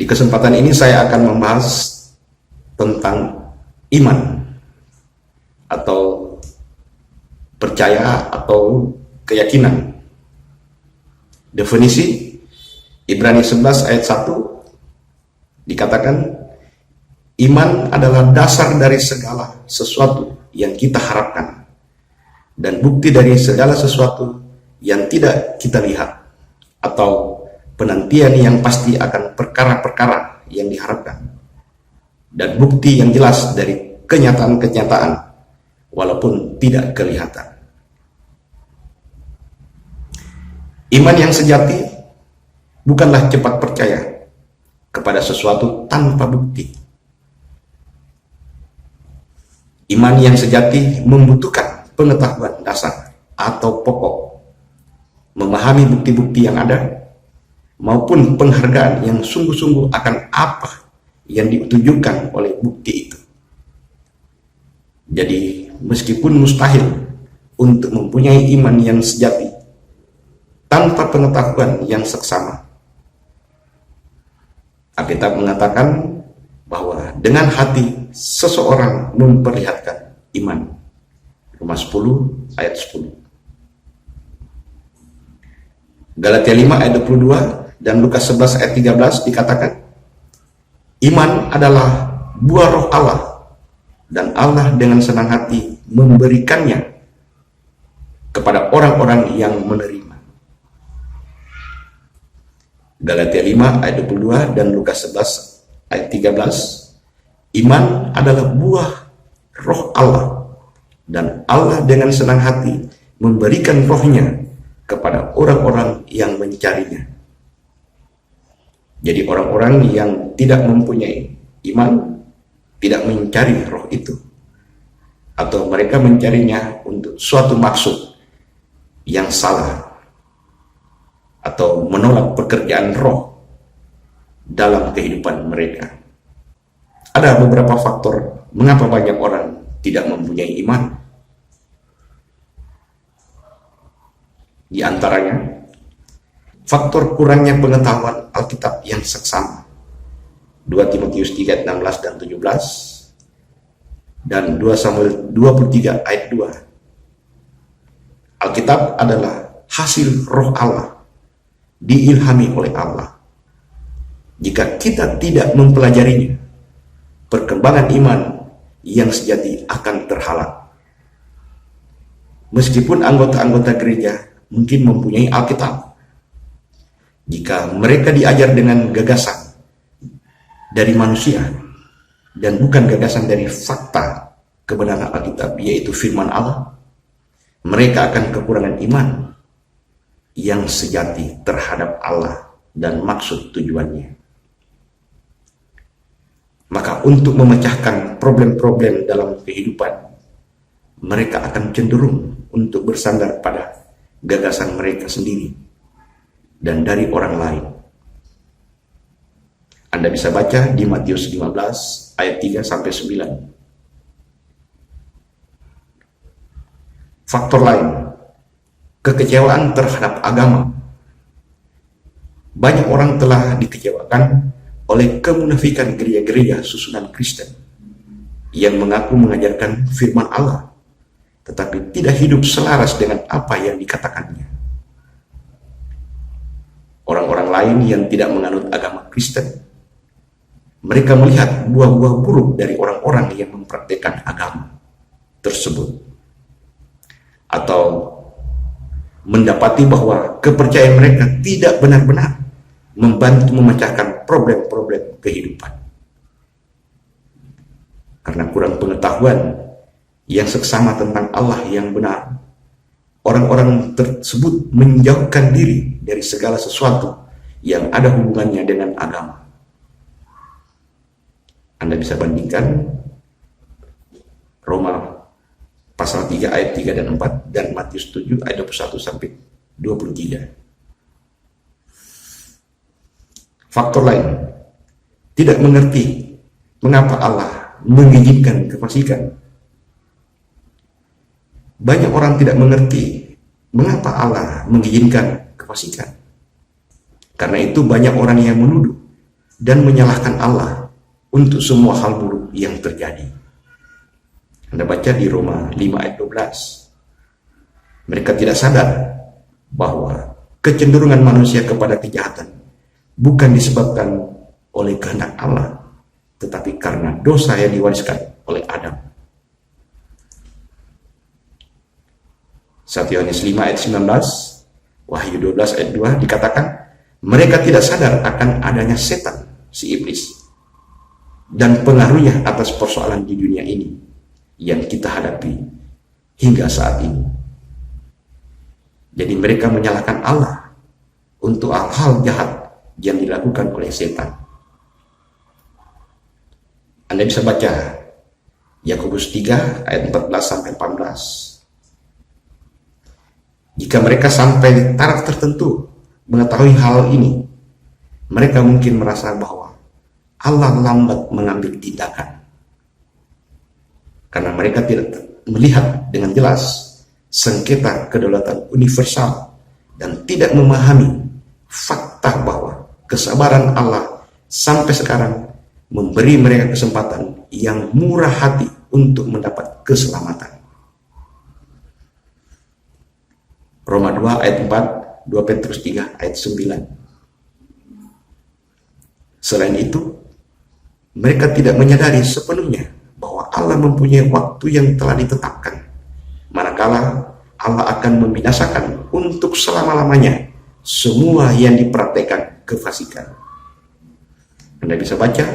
Di kesempatan ini saya akan membahas tentang iman atau percaya atau keyakinan. Definisi Ibrani 11 ayat 1 dikatakan, iman adalah dasar dari segala sesuatu yang kita harapkan dan bukti dari segala sesuatu yang tidak kita lihat, atau penantian yang pasti akan perkara-perkara yang diharapkan, dan bukti yang jelas dari kenyataan-kenyataan walaupun tidak kelihatan. Iman yang sejati bukanlah cepat percaya kepada sesuatu tanpa bukti. Iman yang sejati membutuhkan pengetahuan dasar atau pokok, memahami bukti-bukti yang ada, maupun penghargaan yang sungguh-sungguh akan apa yang ditujukan oleh bukti itu. Jadi, meskipun mustahil untuk mempunyai iman yang sejati tanpa pengetahuan yang seksama, Alkitab mengatakan bahwa dengan hati seseorang memperlihatkan iman. Roma 10 ayat 10. Galatia 5 ayat 22 dan Lukas 11 ayat 13 dikatakan, iman adalah buah roh Allah, dan Allah dengan senang hati memberikannya kepada orang-orang yang menerima. Galatia 5 ayat 22 dan Lukas 11 ayat 13, iman adalah buah roh Allah, dan Allah dengan senang hati memberikan rohnya kepada orang-orang yang mencarinya. Jadi orang-orang yang tidak mempunyai iman tidak mencari roh itu, atau mereka mencarinya untuk suatu maksud yang salah, atau menolak pekerjaan roh dalam kehidupan mereka. Ada beberapa faktor mengapa banyak orang tidak mempunyai iman. Di antaranya, faktor kurangnya pengetahuan Alkitab yang seksama. 2 Timotius 3 ayat 16 dan 17 dan 2 Samuel 23 ayat 2. Alkitab adalah hasil roh Allah, diilhami oleh Allah. Jika kita tidak mempelajarinya, perkembangan iman yang sejati akan terhalang. Meskipun anggota-anggota gereja mungkin mempunyai Alkitab, jika mereka diajar dengan gagasan dari manusia dan bukan gagasan dari fakta kebenaran Alkitab, yaitu firman Allah, mereka akan kekurangan iman yang sejati terhadap Allah dan maksud tujuannya. Maka untuk memecahkan problem-problem dalam kehidupan, mereka akan cenderung untuk bersandar pada gagasan mereka sendiri dan dari orang lain. Anda bisa baca di Matius 15 ayat 3 sampai 9. Faktor lain, kekecewaan terhadap agama. Banyak orang telah dikecewakan oleh kemunafikan gereja-gereja susunan Kristen yang mengaku mengajarkan firman Allah, tetapi tidak hidup selaras dengan apa yang dikatakannya. Orang-orang lain yang tidak menganut agama Kristen, mereka melihat buah-buah buruk dari orang-orang yang mempraktikkan agama tersebut, atau mendapati bahwa kepercayaan mereka tidak benar-benar membantu memecahkan problem-problem kehidupan. Karena kurang pengetahuan yang seksama tentang Allah yang benar, orang-orang tersebut menjauhkan diri dari segala sesuatu yang ada hubungannya dengan agama. Anda bisa bandingkan Roma pasal 3 ayat 3 dan 4 dan Matius 7 ayat 21 sampai 23. Faktor lain, tidak mengerti mengapa Allah mengizinkan kefasikan. Banyak orang tidak mengerti mengapa Allah mengizinkan kefasikan. Karena itu banyak orang yang menuduh dan menyalahkan Allah untuk semua hal buruk yang terjadi. Anda baca di Roma 5 ayat 12. Mereka tidak sadar bahwa kecenderungan manusia kepada kejahatan bukan disebabkan oleh kehendak Allah, tetapi karena dosa yang diwariskan oleh Adam. 1 Yohanes 5 ayat 19, Wahyu 12 ayat 2 dikatakan, mereka tidak sadar akan adanya setan, si iblis, dan pengaruhnya atas persoalan di dunia ini yang kita hadapi hingga saat ini. Jadi mereka menyalahkan Allah untuk hal-hal jahat yang dilakukan oleh setan. Anda bisa baca Yakobus 3 ayat 14 sampai 18. Jika mereka sampai di taraf tertentu mengetahui hal ini, mereka mungkin merasa bahwa Allah lambat mengambil tindakan. Karena mereka tidak melihat dengan jelas sengketa kedaulatan universal dan tidak memahami fakta bahwa kesabaran Allah sampai sekarang memberi mereka kesempatan yang murah hati untuk mendapat keselamatan. Roma 2 ayat 4, 2 Petrus 3 ayat 9. Selain itu, mereka tidak menyadari sepenuhnya bahwa Allah mempunyai waktu yang telah ditetapkan, manakala Allah akan membinasakan untuk selama-lamanya semua yang dipraktekkan kefasikan. Anda bisa baca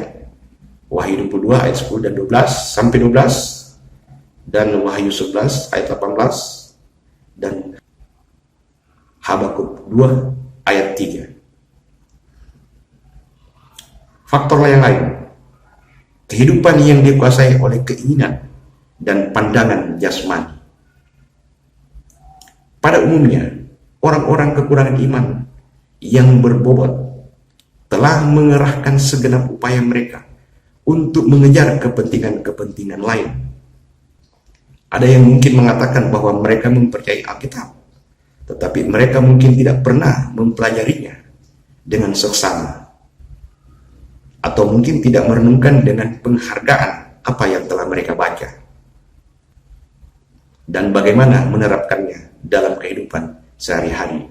Wahyu 22 ayat 10 dan 12 sampai 12, dan Wahyu 11 ayat 18, dan Habakuk 2 ayat 3. Faktor yang lain, kehidupan yang dikuasai oleh keinginan dan pandangan jasmani. Pada umumnya, orang-orang kekurangan iman yang berbobot telah mengerahkan segenap upaya mereka untuk mengejar kepentingan-kepentingan lain. Ada yang mungkin mengatakan bahwa mereka mempercayai Alkitab, tetapi mereka mungkin tidak pernah mempelajarinya dengan seksama, atau mungkin tidak merenungkan dengan penghargaan apa yang telah mereka baca dan bagaimana menerapkannya dalam kehidupan sehari-hari.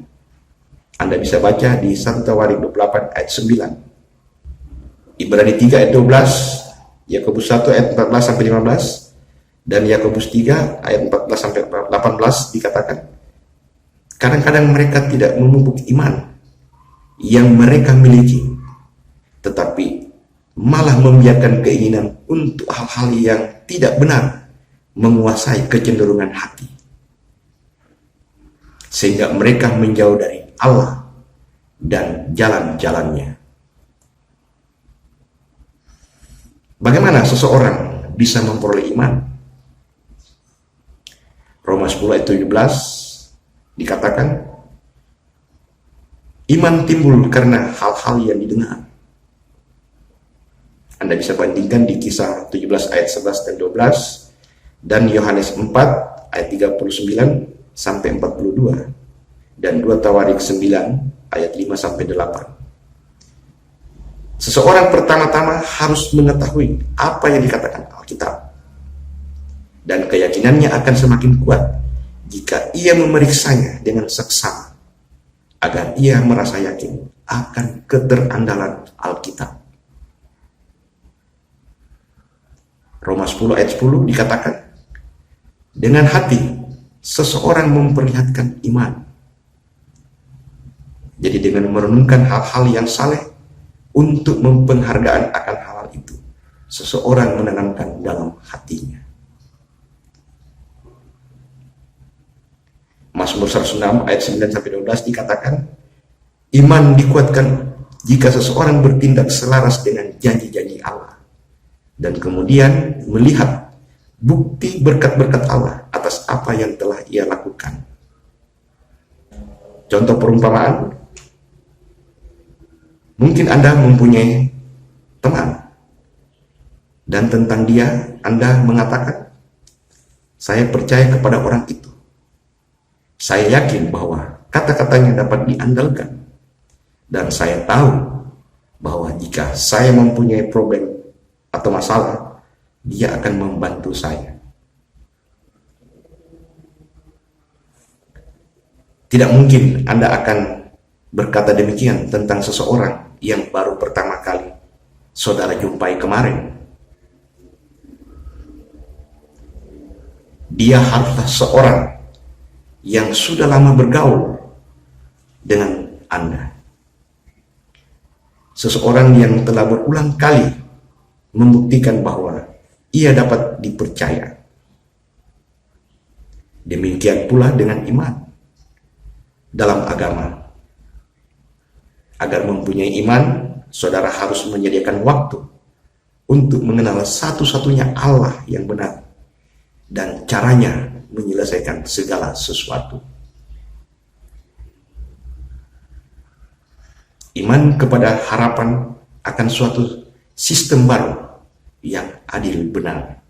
Anda bisa baca di 1 Tawarik 28 ayat 9, Ibrani 3 ayat 12, Yakobus 1 ayat 14 sampai 15, dan Yakobus 3 ayat 14 sampai 18 dikatakan, kadang-kadang mereka tidak memupuk iman yang mereka miliki, tetapi malah membiarkan keinginan untuk hal-hal yang tidak benar menguasai kecenderungan hati, sehingga mereka menjauh dari Allah dan jalan-jalannya. Bagaimana seseorang bisa memperoleh iman? Roma 10 ayat 17 dikatakan, iman timbul karena hal-hal yang didengar. Anda bisa bandingkan di Kisah 17 ayat 11 dan 12, dan Yohanes 4 ayat 39 sampai 42, dan 2 Tawarik 9 ayat 5 sampai 8. Seseorang pertama-tama harus mengetahui apa yang dikatakan Alkitab, dan keyakinannya akan semakin kuat jika ia memeriksanya dengan seksama, agar ia merasa yakin akan keterandalan Alkitab. Roma 10 ayat 10 dikatakan, dengan hati seseorang memperlihatkan iman. Jadi dengan merenungkan hal-hal yang saleh untuk mempenghargaan akan hal itu, seseorang menanamkan dalam hatinya. Mazmur 106 ayat 9 sampai 12 dikatakan, iman dikuatkan jika seseorang bertindak selaras dengan janji-janji Allah, dan kemudian melihat bukti berkat-berkat Allah atas apa yang telah ia lakukan. Contoh perumpamaan, mungkin Anda mempunyai teman, dan tentang dia Anda mengatakan, saya percaya kepada orang itu. Saya yakin bahwa kata-katanya dapat diandalkan, dan saya tahu bahwa jika saya mempunyai problem atau masalah, dia akan membantu saya. Tidak mungkin Anda akan berkata demikian tentang seseorang yang baru pertama kali saudara jumpai kemarin. Dia haruslah seorang yang sudah lama bergaul dengan Anda. Seseorang yang telah berulang kali membuktikan bahwa ia dapat dipercaya. Demikian pula dengan iman dalam agama. Agar mempunyai iman, saudara harus menyediakan waktu untuk mengenal satu-satunya Allah yang benar dan caranya menyelesaikan segala sesuatu. Iman kepada harapan akan suatu sistem baru yang adil benar.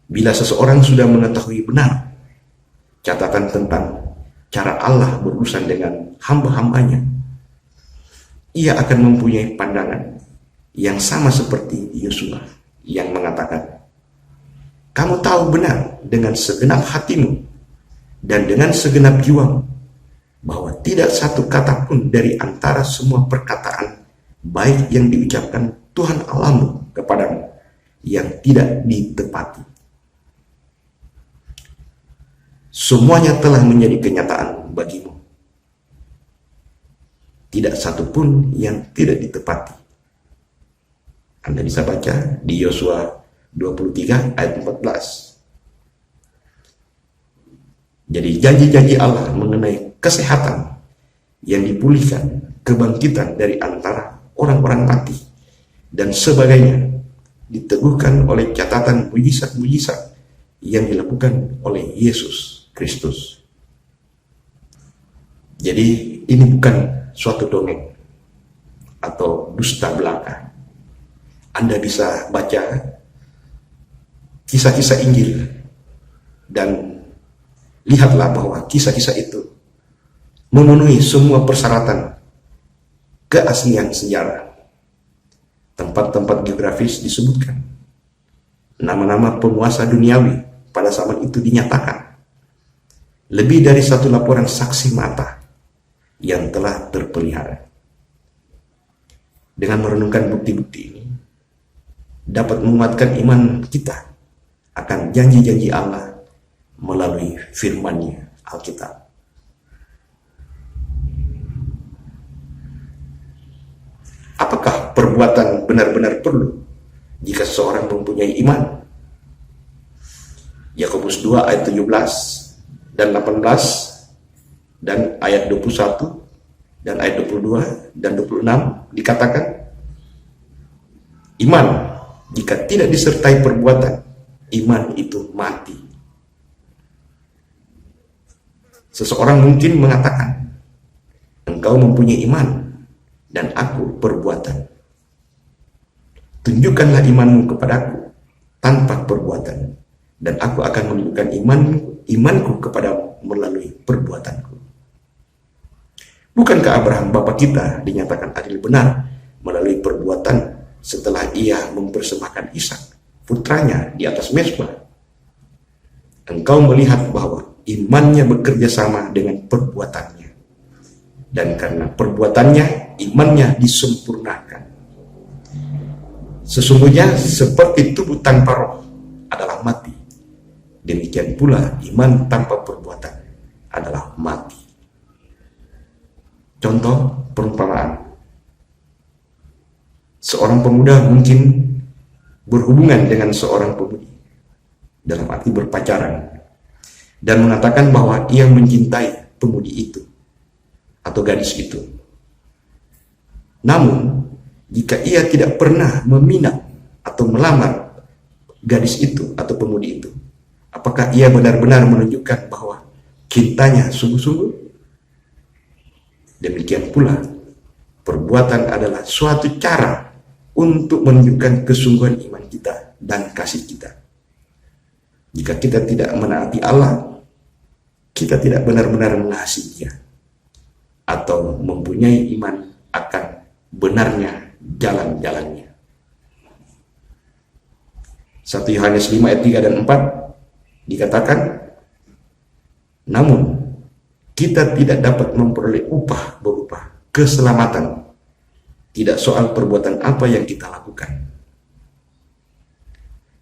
Bila seseorang sudah mengetahui benar catatan tentang cara Allah berurusan dengan hamba-hambanya, ia akan mempunyai pandangan yang sama seperti Yosua yang mengatakan, "Kamu tahu benar dengan segenap hatimu dan dengan segenap jiwamu bahwa tidak satu kata pun dari antara semua perkataan baik yang diucapkan Tuhan Allahmu kepadamu yang tidak ditepati. Semuanya telah menjadi kenyataan bagimu. Tidak satu pun yang tidak ditepati." Anda bisa baca di Yosua 23 ayat 14. Jadi janji-janji Allah mengenai kesehatan yang dipulihkan, kebangkitan dari antara orang-orang mati, dan sebagainya diteguhkan oleh catatan mujizat-mujizat yang dilakukan oleh Yesus Kristus. Jadi ini bukan suatu dongeng atau dusta belaka. Anda bisa baca kisah-kisah Injil dan lihatlah bahwa kisah-kisah itu memenuhi semua persyaratan keaslian sejarah. Tempat-tempat geografis disebutkan. Nama-nama penguasa duniawi pada zaman itu dinyatakan. Lebih dari satu laporan saksi mata yang telah terpelihara. Dengan merenungkan bukti-bukti ini, dapat menguatkan iman kita akan janji-janji Allah melalui firman-Nya, Alkitab. Apakah perbuatan benar-benar perlu jika seseorang mempunyai iman? Yakobus 2 ayat 17 dan 18 dan ayat 21 dan ayat 22 dan 26 dikatakan, iman jika tidak disertai perbuatan, iman itu mati. Seseorang mungkin mengatakan, engkau mempunyai iman dan aku perbuatan. Tunjukkanlah imanmu kepadaku tanpa perbuatan, dan aku akan menunjukkan imanku kepadamu melalui perbuatanku. Bukankah Abraham bapa kita dinyatakan adil benar melalui perbuatan setelah ia mempersembahkan Ishak putranya di atas mezbah? Engkau melihat bahwa imannya bekerja sama dengan perbuatannya, dan karena perbuatannya imannya disempurnakan. Sesungguhnya seperti tubuh tanpa roh adalah mati, demikian pula iman tanpa perbuatan adalah mati. Contoh perumpamaan. Seorang pemuda mungkin berhubungan dengan seorang pemudi, dalam arti berpacaran, dan mengatakan bahwa ia mencintai pemudi itu atau gadis itu. Namun, jika ia tidak pernah meminang atau melamar gadis itu atau pemudi itu, apakah ia benar-benar menunjukkan bahwa cintanya sungguh-sungguh? Demikian pula, perbuatan adalah suatu cara untuk menunjukkan kesungguhan iman kita dan kasih kita. Jika kita tidak menaati Allah, kita tidak benar-benar mengasihi Dia atau mempunyai iman akan benarnya jalan-jalannya. 1 Yohanes 5 ayat 3 dan 4 dikatakan, namun kita tidak dapat memperoleh upah berupa keselamatan, tidak soal perbuatan apa yang kita lakukan.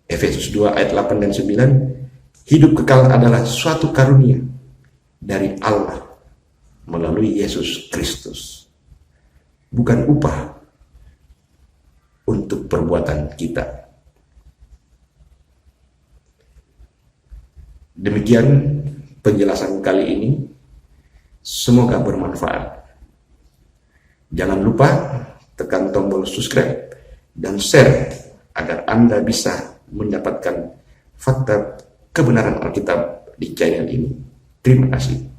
Efesus 2 ayat 8 dan 9, hidup kekal adalah suatu karunia dari Allah melalui Yesus Kristus, bukan upah untuk perbuatan kita. Demikian penjelasan kali ini, semoga bermanfaat. Jangan lupa tekan tombol subscribe dan share agar Anda bisa mendapatkan fakta kebenaran Alkitab di channel ini. Terima kasih.